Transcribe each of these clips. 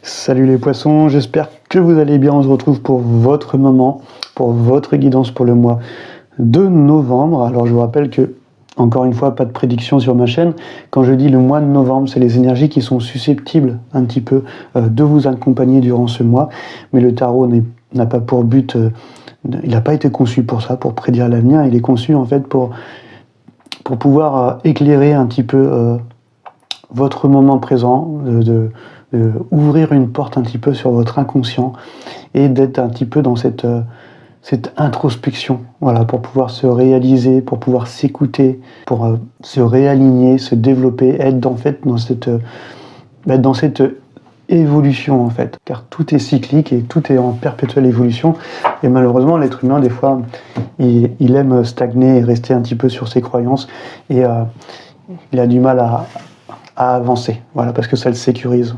Salut les poissons, j'espère que vous allez bien. On se retrouve pour votre moment, pour votre guidance pour le mois de novembre. Alors je vous rappelle que, encore une fois, pas de prédiction sur ma chaîne. Quand je dis le mois de novembre, c'est les énergies qui sont susceptibles un petit peu de vous accompagner durant ce mois. Mais le tarot n'a pas pour but, il n'a pas été conçu pour ça, pour prédire l'avenir. Il est conçu en fait pour pouvoir éclairer un petit peu votre moment présent, ouvrir une porte un petit peu sur votre inconscient et d'être un petit peu dans cette introspection, voilà, pour pouvoir se réaliser, pour pouvoir s'écouter, pour se réaligner, se développer, être en fait dans cette évolution en fait, car tout est cyclique et tout est en perpétuelle évolution. Et malheureusement, l'être humain, des fois, il aime stagner et rester un petit peu sur ses croyances et il a du mal à avancer, voilà, parce que ça le sécurise.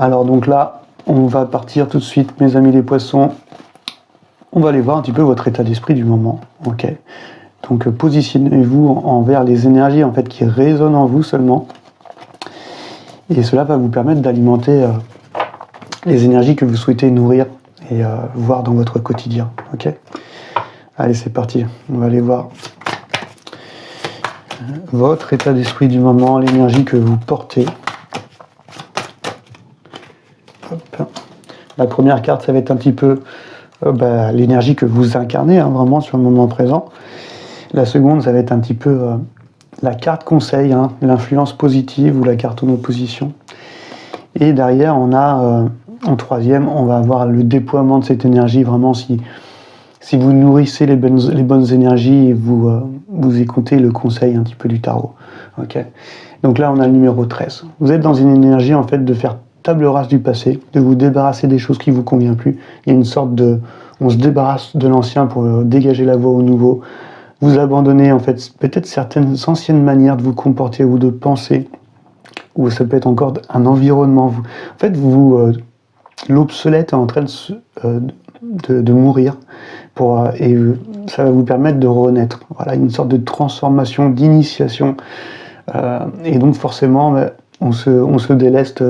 Alors donc là, on va partir tout de suite, mes amis les poissons. On va aller voir un petit peu votre état d'esprit du moment, ok. Donc positionnez-vous envers les énergies en fait qui résonnent en vous seulement, et cela va vous permettre d'alimenter les énergies que vous souhaitez nourrir et voir dans votre quotidien, ok. Allez, c'est parti. On va aller voir votre état d'esprit du moment, l'énergie que vous portez. Hop. La première carte, ça va être un petit peu l'énergie que vous incarnez, vraiment sur le moment présent. La seconde, ça va être un petit peu la carte conseil, l'influence positive ou la carte en opposition. Et derrière, on a, en troisième, on va avoir le déploiement de cette énergie, vraiment si vous nourrissez les bonnes énergies et vous écoutez le conseil un petit peu du tarot. Okay. Donc là, on a le numéro 13. Vous êtes dans une énergie en fait de faire table rase du passé, de vous débarrasser des choses qui ne vous conviennent plus. Il y a une sorte de... On se débarrasse de l'ancien pour dégager la voie au nouveau. Vous abandonnez en fait peut-être certaines anciennes manières de vous comporter ou de penser, ou ça peut être encore un environnement. En fait, l'obsolète est en train de mourir et ça va vous permettre de renaître. Voilà, une sorte de transformation, d'initiation. Et donc forcément, on se déleste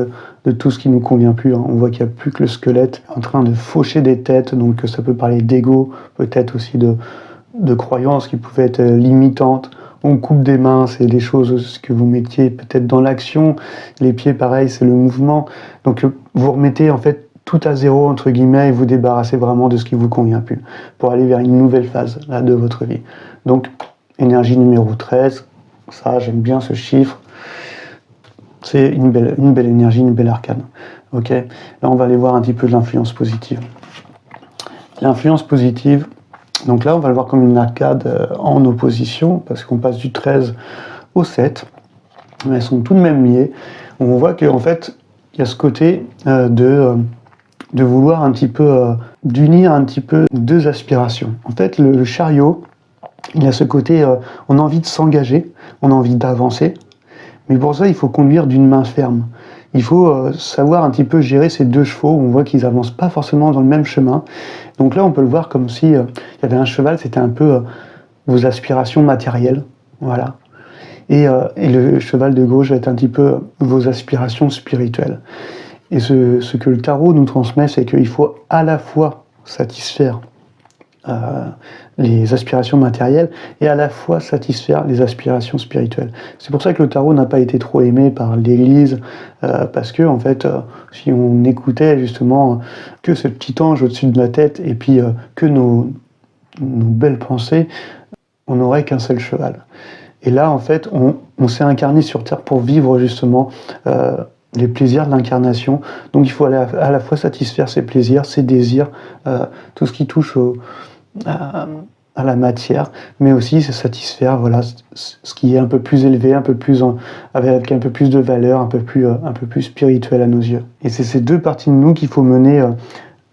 de tout ce qui ne nous convient plus. On voit qu'il n'y a plus que le squelette en train de faucher des têtes, donc ça peut parler d'ego, peut-être aussi de croyances qui pouvaient être limitantes. On coupe des mains, c'est des choses que vous mettiez peut-être dans l'action. Les pieds, pareil, c'est le mouvement. Donc vous remettez en fait tout à zéro, entre guillemets, et vous débarrassez vraiment de ce qui ne vous convient plus, pour aller vers une nouvelle phase là, de votre vie. Donc, énergie numéro 13, ça, j'aime bien ce chiffre. C'est une belle énergie, une belle arcane. Ok. Là, on va aller voir un petit peu de l'influence positive. L'influence positive, donc là, on va le voir comme une arcade en opposition, parce qu'on passe du 13 au 7, mais elles sont tout de même liées. On voit qu'en fait, il y a ce côté de vouloir un petit peu, d'unir un petit peu deux aspirations. En fait, le chariot, il a ce côté, on a envie de s'engager, on a envie d'avancer, mais pour ça, il faut conduire d'une main ferme. Il faut savoir un petit peu gérer ces deux chevaux. On voit qu'ils n'avancent pas forcément dans le même chemin. Donc là, on peut le voir comme si il y avait un cheval, c'était un peu vos aspirations matérielles. Voilà. Et le cheval de gauche va être un petit peu vos aspirations spirituelles. Et ce que le tarot nous transmet, c'est qu'il faut à la fois satisfaire les aspirations matérielles et à la fois satisfaire les aspirations spirituelles. C'est pour ça que le tarot n'a pas été trop aimé par l'Église, parce que en fait, si on écoutait justement que ce petit ange au-dessus de la tête et puis que nos belles pensées, on n'aurait qu'un seul cheval. Et là, en fait, on s'est incarné sur Terre pour vivre justement les plaisirs de l'incarnation. Donc il faut à la fois satisfaire ses plaisirs, ses désirs, tout ce qui touche à la matière, mais aussi se satisfaire, voilà, ce qui est un peu plus élevé, un peu plus avec un peu plus de valeur, un peu plus spirituel à nos yeux. Et c'est ces deux parties de nous qu'il faut mener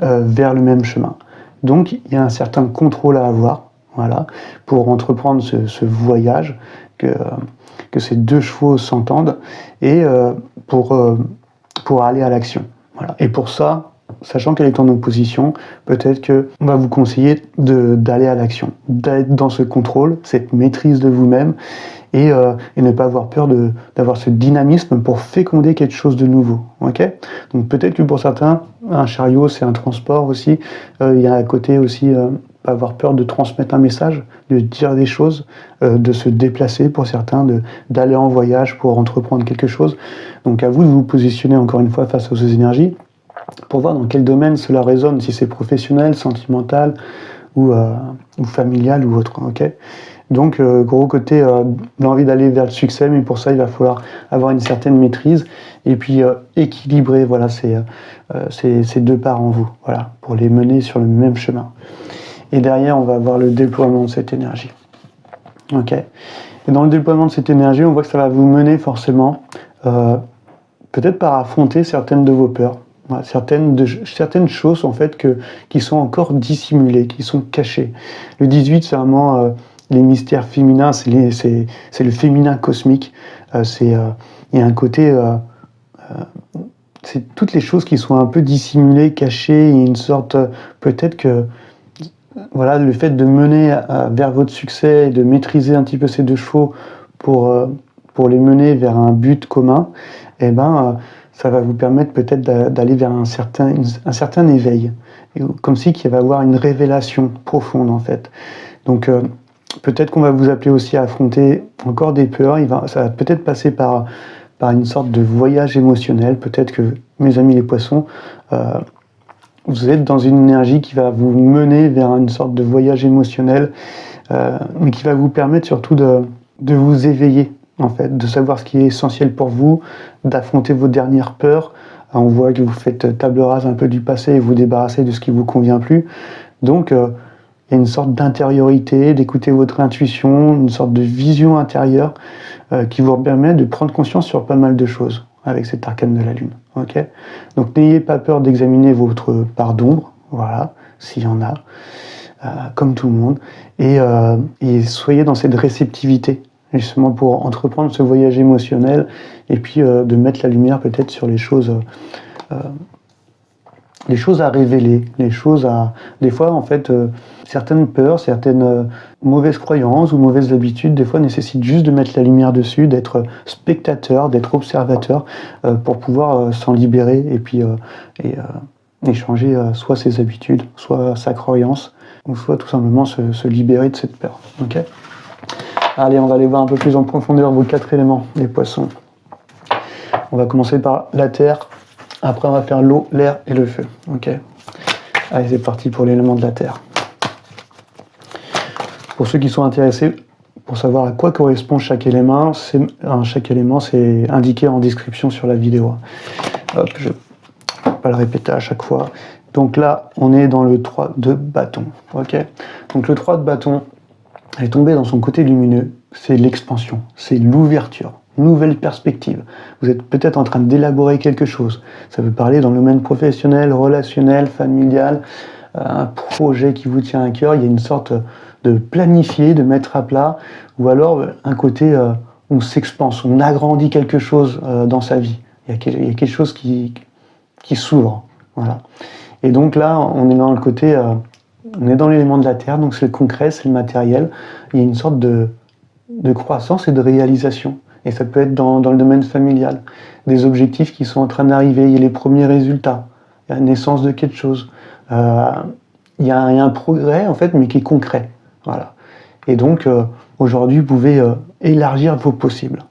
vers le même chemin. Donc il y a un certain contrôle à avoir, voilà, pour entreprendre ce voyage, que ces deux chevaux s'entendent, et pour aller à l'action. Voilà. Et pour ça, sachant qu'elle est en opposition, peut-être qu'on va vous conseiller d'aller à l'action, d'être dans ce contrôle, cette maîtrise de vous-même, et ne pas avoir peur d'avoir ce dynamisme pour féconder quelque chose de nouveau. Okay, donc peut-être que pour certains, un chariot, c'est un transport aussi. Il y a à côté aussi pas avoir peur de transmettre un message, de dire des choses, de se déplacer pour certains, d'aller en voyage pour entreprendre quelque chose. Donc à vous de vous positionner encore une fois face aux énergies pour voir dans quel domaine cela résonne, si c'est professionnel, sentimental ou familial ou autre. Okay, donc gros côté l'envie d'aller vers le succès, mais pour ça il va falloir avoir une certaine maîtrise et puis équilibrer voilà, ces deux parts en vous, voilà, pour les mener sur le même chemin. Et derrière, on va avoir le déploiement de cette énergie. Ok. Et dans le déploiement de cette énergie, on voit que ça va vous mener forcément, peut-être par affronter certaines de vos peurs, voilà, certaines choses en fait qui sont encore dissimulées, qui sont cachées. Le 18, c'est vraiment les mystères féminins, c'est le féminin cosmique. Il y a un côté, c'est toutes les choses qui sont un peu dissimulées, cachées. Il y a une sorte, peut-être que voilà, le fait de mener vers votre succès et de maîtriser un petit peu ces deux chevaux pour les mener vers un but commun, eh ben, ça va vous permettre peut-être d'aller vers un certain éveil. Comme si qu'il va y avoir une révélation profonde en fait. Donc peut-être qu'on va vous appeler aussi à affronter encore des peurs. Ça va peut-être passer par une sorte de voyage émotionnel. Peut-être que, mes amis les poissons, vous êtes dans une énergie qui va vous mener vers une sorte de voyage émotionnel, mais qui va vous permettre surtout de vous éveiller, en fait, de savoir ce qui est essentiel pour vous, d'affronter vos dernières peurs. On voit que vous faites table rase un peu du passé et vous débarrassez de ce qui ne vous convient plus. Donc, il y a une sorte d'intériorité, d'écouter votre intuition, une sorte de vision intérieure qui vous permet de prendre conscience sur pas mal de choses avec cet arcane de la Lune. Okay, donc n'ayez pas peur d'examiner votre part d'ombre, voilà, s'il y en a, comme tout le monde, et soyez dans cette réceptivité, justement pour entreprendre ce voyage émotionnel, et puis de mettre la lumière peut-être sur les choses à révéler, des fois en fait, certaines peurs, certaines mauvaises croyances ou mauvaises habitudes, des fois nécessitent juste de mettre la lumière dessus, d'être spectateur, d'être observateur, pour pouvoir s'en libérer et puis échanger soit ses habitudes, soit sa croyance, ou soit tout simplement se libérer de cette peur. Okay, allez, on va aller voir un peu plus en profondeur vos 4 éléments, les poissons. On va commencer par la terre. Après, on va faire l'eau, l'air et le feu. Ok. Allez, c'est parti pour l'élément de la terre. Pour ceux qui sont intéressés, pour savoir à quoi correspond chaque élément, c'est indiqué en description sur la vidéo. Hop, je ne vais pas le répéter à chaque fois. Donc là, on est dans le 3 de bâton. Ok. Donc le 3 de bâton est tombé dans son côté lumineux. C'est l'expansion, c'est l'ouverture. Nouvelle perspective. Vous êtes peut-être en train d'élaborer quelque chose. Ça peut parler dans le domaine professionnel, relationnel, familial, un projet qui vous tient à cœur. Il y a une sorte de planifier, de mettre à plat, ou alors un côté où on s'expanse, on agrandit quelque chose dans sa vie. Il y a quelque chose qui s'ouvre. Voilà. Et donc là, on est dans le côté, on est dans l'élément de la terre, donc c'est le concret, c'est le matériel. Il y a une sorte de croissance et de réalisation. Et ça peut être dans le domaine familial. Des objectifs qui sont en train d'arriver, il y a les premiers résultats, il y a la naissance de quelque chose. Il y a un progrès, en fait, mais qui est concret. Voilà. Et donc, aujourd'hui, vous pouvez élargir vos possibles.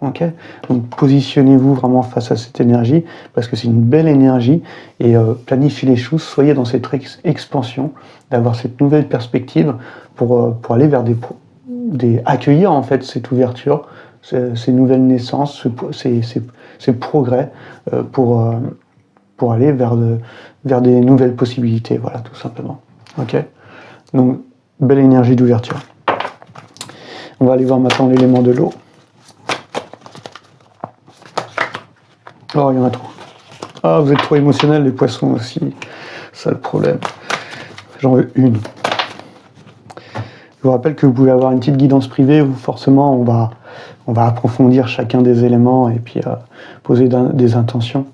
Okay, donc, positionnez-vous vraiment face à cette énergie, parce que c'est une belle énergie, et planifiez les choses, soyez dans cette expansion, d'avoir cette nouvelle perspective pour aller vers accueillir, en fait, cette ouverture, ces nouvelles naissances, ces progrès pour aller vers des nouvelles possibilités, voilà, tout simplement. Ok. Donc, belle énergie d'ouverture. On va aller voir maintenant l'élément de l'eau. Oh, il y en a trop. Ah, vous êtes trop émotionnels, les poissons aussi. C'est ça le problème. J'en veux une. Je vous rappelle que vous pouvez avoir une petite guidance privée où forcément on va approfondir chacun des éléments et puis poser des intentions.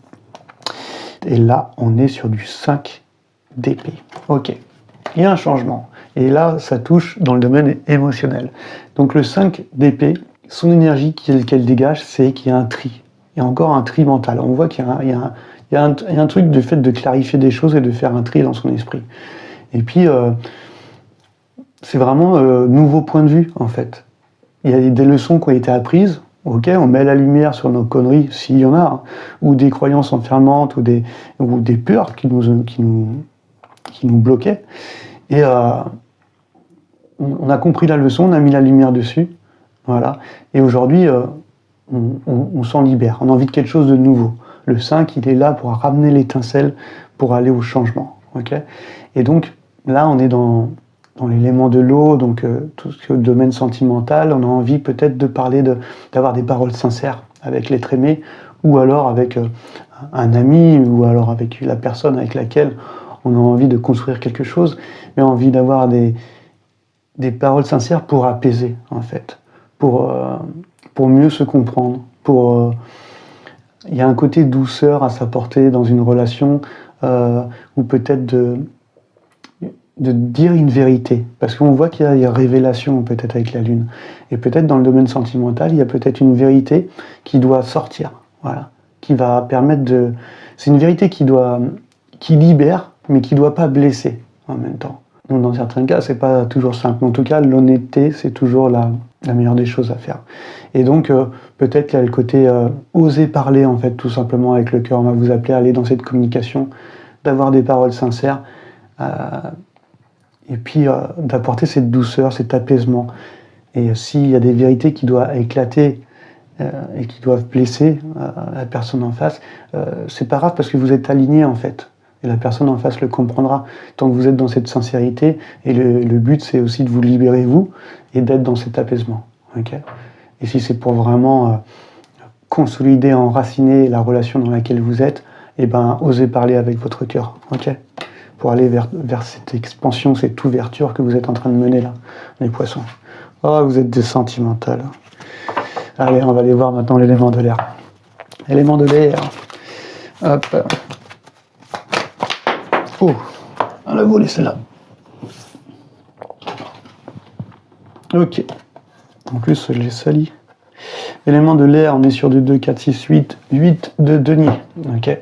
Et là, on est sur du 5 d'épée. Ok, il y a un changement. Et là, ça touche dans le domaine émotionnel. Donc le 5 d'épée, son énergie qu'elle dégage, c'est qu'il y a un tri. Il y a encore un tri mental. On voit qu'il y a un truc du fait de clarifier des choses et de faire un tri dans son esprit. Et puis, c'est vraiment nouveau point de vue, en fait. Il y a des leçons qui ont été apprises. Ok, on met la lumière sur nos conneries, s'il y en a, hein, ou des croyances enfermantes, ou des peurs qui nous bloquaient. Et on a compris la leçon, on a mis la lumière dessus. Voilà. Et aujourd'hui, on s'en libère. On a envie de quelque chose de nouveau. Le 5, il est là pour ramener l'étincelle, pour aller au changement. Okay, et donc, là, on est dans l'élément de l'eau, donc tout ce qui est le domaine sentimental. On a envie peut-être de parler, d'avoir des paroles sincères avec l'être aimé, ou alors avec un ami, ou alors avec la personne avec laquelle on a envie de construire quelque chose, mais envie d'avoir des paroles sincères pour apaiser, en fait, pour mieux se comprendre, il y a un côté douceur à s'apporter dans une relation, ou peut-être de dire une vérité, parce qu'on voit qu'il y a révélation peut-être avec la lune, et peut-être dans le domaine sentimental, il y a peut-être une vérité qui doit sortir, voilà, qui va permettre de... C'est une vérité qui libère, mais qui ne doit pas blesser en même temps. Donc dans certains cas, c'est pas toujours simple. En tout cas, l'honnêteté, c'est toujours la meilleure des choses à faire. Et donc, peut-être qu'il y a le côté oser parler, en fait, tout simplement avec le cœur. On va vous appeler à aller dans cette communication, d'avoir des paroles sincères, et puis d'apporter cette douceur, cet apaisement. Et s'il y a des vérités qui doivent éclater et qui doivent blesser la personne en face, c'est pas grave parce que vous êtes aligné, en fait. Et la personne en face le comprendra tant que vous êtes dans cette sincérité. Et le but, c'est aussi de vous libérer, vous, et d'être dans cet apaisement. Okay, et si c'est pour vraiment consolider, enraciner la relation dans laquelle vous êtes, eh ben, osez parler avec votre cœur. Okay, pour aller vers cette expansion, cette ouverture que vous êtes en train de mener là, les poissons. Oh, vous êtes des sentimentales. Allez, on va aller voir maintenant l'élément de l'air. L'élément de l'air. Hop. Oh, on l'a volé celle-là. Ok. En plus, je l'ai sali. Élément de l'air, on est sur du 2, 4, 6, 8. 8 de denier. Ok.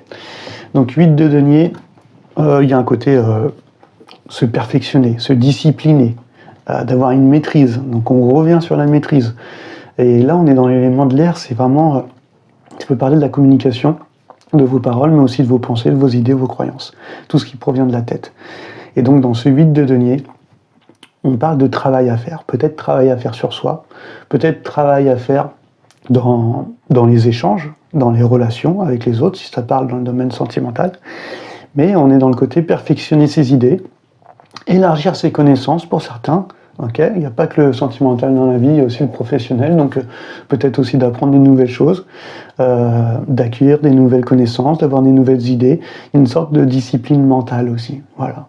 Donc 8 de denier, il y a un côté se perfectionner, se discipliner, d'avoir une maîtrise. Donc on revient sur la maîtrise. Et là, on est dans l'élément de l'air, c'est vraiment... tu peux parler de la communication, de vos paroles, mais aussi de vos pensées, de vos idées, vos croyances. Tout ce qui provient de la tête. Et donc, dans ce 8 de denier, on parle de travail à faire. Peut-être travail à faire sur soi, peut-être travail à faire dans les échanges, dans les relations avec les autres, si ça parle dans le domaine sentimental. Mais on est dans le côté perfectionner ses idées, élargir ses connaissances pour certains. Okay, il n'y a pas que le sentimental dans la vie, il y a aussi le professionnel, donc peut-être aussi d'apprendre des nouvelles choses, d'accueillir des nouvelles connaissances, d'avoir des nouvelles idées, une sorte de discipline mentale aussi, voilà.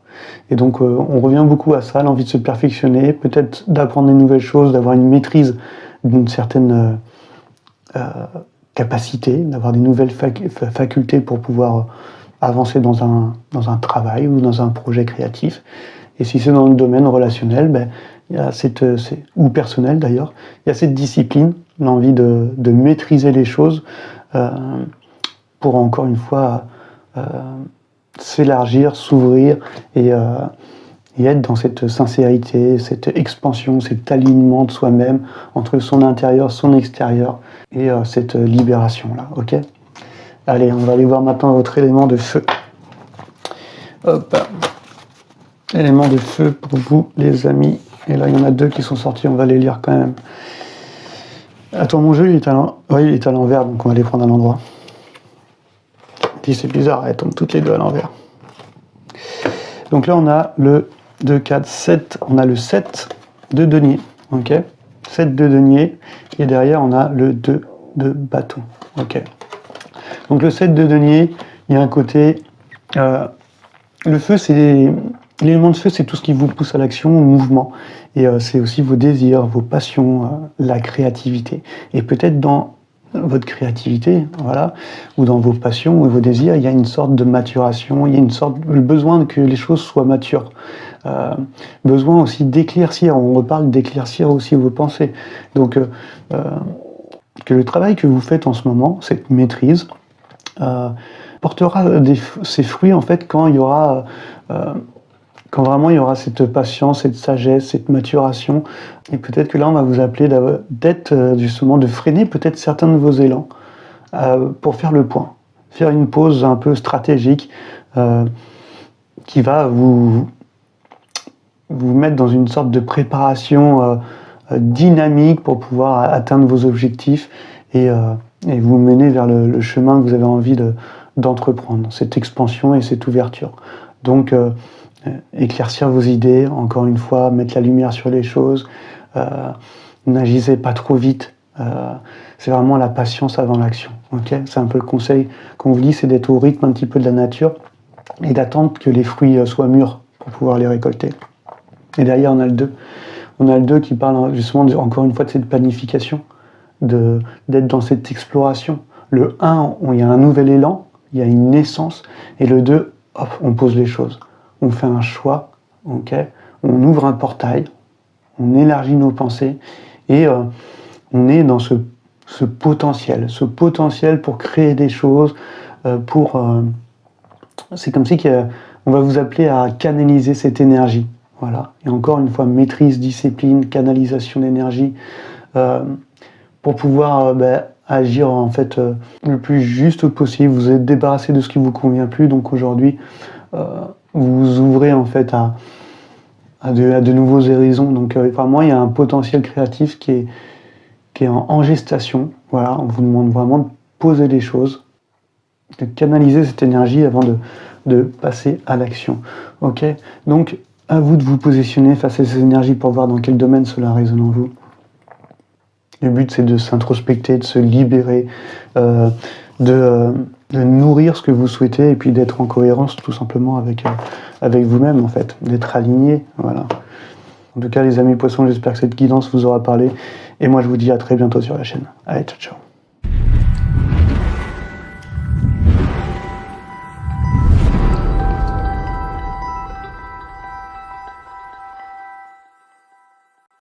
Et donc on revient beaucoup à ça, l'envie de se perfectionner, peut-être d'apprendre des nouvelles choses, d'avoir une maîtrise d'une certaine capacité, d'avoir des nouvelles facultés pour pouvoir avancer dans un travail ou dans un projet créatif. Et si c'est dans le domaine relationnel, ben, il y a ou personnel d'ailleurs, il y a cette discipline, l'envie de maîtriser les choses pour encore une fois s'élargir, s'ouvrir et être dans cette sincérité, cette expansion, cet alignement de soi-même entre son intérieur, son extérieur et cette libération-là. Ok ? Allez, on va aller voir maintenant votre élément de feu. Hop. Élément de feu pour vous, les amis. Et là, il y en a 2 qui sont sortis, on va les lire quand même. Attends, mon jeu, il est à l'envers, donc on va les prendre à l'endroit. Puis c'est bizarre, elles tombent toutes les 2 à l'envers. Donc là, on a le 2, 4, 7. On a le 7 de denier. Ok, 7 de denier. Et derrière, on a le 2 de bâton. Ok. Donc le 7 de denier, il y a un côté... le feu, c'est... L'élément de feu, c'est tout ce qui vous pousse à l'action, au mouvement. Et c'est aussi vos désirs, vos passions, la créativité. Et peut-être dans votre créativité, voilà, ou dans vos passions ou vos désirs, il y a une sorte de maturation, il y a le besoin que les choses soient matures. Besoin aussi d'éclaircir, on reparle d'éclaircir aussi vos pensées. Donc, que le travail que vous faites en ce moment, cette maîtrise, portera ses fruits en fait quand il y aura quand vraiment il y aura cette patience, cette sagesse, cette maturation. Et peut-être que là on va vous appeler d'être justement, de freiner peut-être certains de vos élans pour faire le point, faire une pause un peu stratégique qui va vous mettre dans une sorte de préparation dynamique pour pouvoir atteindre vos objectifs et vous mener vers le chemin que vous avez envie d'entreprendre, cette expansion et cette ouverture. Donc, éclaircir vos idées, encore une fois, mettre la lumière sur les choses, n'agissez pas trop vite, c'est vraiment la patience avant l'action. Okay, c'est un peu le conseil qu'on vous dit, c'est d'être au rythme un petit peu de la nature et d'attendre que les fruits soient mûrs pour pouvoir les récolter. Et derrière, on a le 2. On a le 2 qui parle justement, encore une fois, de cette planification, d'être dans cette exploration. Le 1, il y a un nouvel élan, il y a une naissance, et le 2, hop, on pose les choses. On fait un choix, okay, on ouvre un portail, on élargit nos pensées, et on est dans ce potentiel pour créer des choses, c'est comme si on va vous appeler à canaliser cette énergie. Voilà. Et encore une fois, maîtrise, discipline, canalisation d'énergie, pour pouvoir agir en fait le plus juste possible. Vous êtes débarrassé de ce qui vous convient plus, donc aujourd'hui, vous vous ouvrez en fait à de nouveaux horizons. Donc vraiment, il y a un potentiel créatif qui est en gestation. Voilà, on vous demande vraiment de poser les choses, de canaliser cette énergie avant de passer à l'action. Ok, donc à vous de vous positionner face à ces énergies pour voir dans quel domaine cela résonne en vous. Le but, c'est de s'introspecter, de se libérer, de nourrir ce que vous souhaitez et puis d'être en cohérence tout simplement avec vous-même, en fait, d'être aligné. Voilà. En tout cas, les amis poissons, j'espère que cette guidance vous aura parlé. Et moi, je vous dis à très bientôt sur la chaîne. Allez, ciao, ciao.